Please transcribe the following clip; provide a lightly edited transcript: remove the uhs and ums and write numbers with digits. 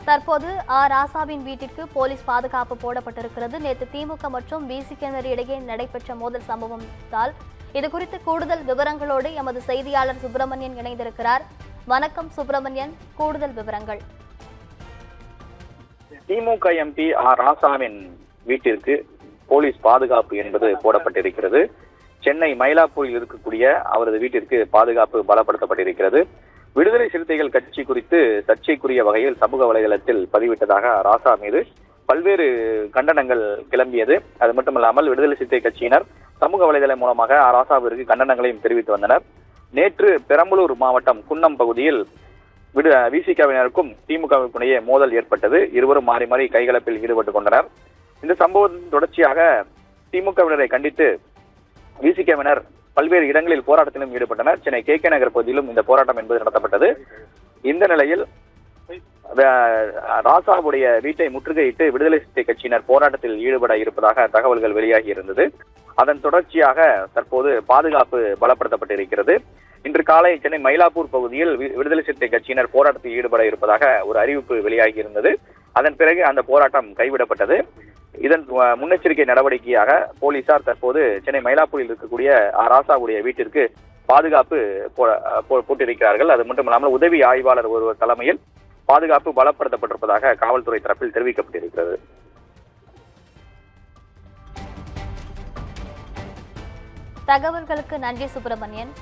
தற்போது ராசாவின் வீட்டிற்கு போலீஸ் பாதுகாப்பு போடப்பட்டிருக்கிறது. நேற்று திமுக மற்றும் விசிகேவினர் இடையே நடைபெற்ற மோதல் சம்பவத்தால் இது குறித்து கூடுதல் விவரங்களோடு எமது செய்தியாளர் சுப்பிரமணியன் இணைந்திருக்கிறார். வணக்கம் சுப்பிரமணியன், கூடுதல் விவரங்கள். திமுக எம்பி ராசாவின் வீட்டிற்கு போலீஸ் பாதுகாப்பு என்பது போடப்பட்டிருக்கிறது. சென்னை மயிலாப்பூரில் இருக்கக்கூடிய அவரது வீட்டிற்கு பாதுகாப்பு பலப்படுத்தப்பட்டிருக்கிறது. விடுதலை சிறுத்தைகள் கட்சி குறித்து சர்ச்சைக்குரிய வகையில் சமூக வலைதளத்தில் பதிவிட்டதாக ராசா மீது பல்வேறு கண்டனங்கள் கிளம்பியது. அது மட்டுமல்லாமல் விடுதலை சிறுத்தை கட்சியினர் சமூக வலைதளம் மூலமாக ராசாவிற்கு கண்டனங்களையும் தெரிவித்து வந்தனர். நேற்று பெரம்பலூர் மாவட்டம் குன்னம் பகுதியில் விசிகவினருக்கும் திமுகவுக்கும் இடையே மோதல் ஏற்பட்டது. இருவரும் மாறி மாறி கைகலப்பில் ஈடுபட்டுக் கொண்டனர். இந்த சம்பவத்தின் தொடர்ச்சியாக திமுகவினரை கண்டித்து விசிகவினர் பல்வேறு இடங்களில் போராட்டத்திலும் ஈடுபட்டனர். சென்னை KK நகர் பகுதியிலும் இந்த போராட்டம் என்பது நடத்தப்பட்டது. இந்த நிலையில் ராசாவுடைய வீட்டை முற்றுகையிட்டு விடுதலை சிறுத்தை கட்சியினர் போராட்டத்தில் ஈடுபட இருப்பதாக தகவல்கள் வெளியாகி இருந்தது. அதன் தொடர்ச்சியாக தற்போது பாதுகாப்பு பலப்படுத்தப்பட்டிருக்கிறது. இன்று காலை சென்னை மயிலாப்பூர் பகுதியில் விடுதலை சிறுத்தை கட்சியினர் போராட்டத்தில் ஈடுபட இருப்பதாக ஒரு அறிவிப்பு வெளியாகி இருந்தது. அதன் பிறகு அந்த போராட்டம் கைவிடப்பட்டது. இதன் முன்னெச்சரிக்கை நடவடிக்கையாக போலீசார் தற்போது சென்னை மயிலாப்பூரில் இருக்கக்கூடிய ராசாவுடைய வீட்டிற்கு பாதுகாப்பு போட்டிருக்கிறார்கள். அது மட்டுமல்லாமல் உதவி ஆய்வாளர் ஒருவர் தலைமையில் பாதுகாப்பு பலப்படுத்தப்பட்டிருப்பதாக காவல்துறை தரப்பில் தெரிவிக்கப்பட்டிருக்கிறது. தகவல்களுக்கு நன்றி சுப்பிரமணியன்.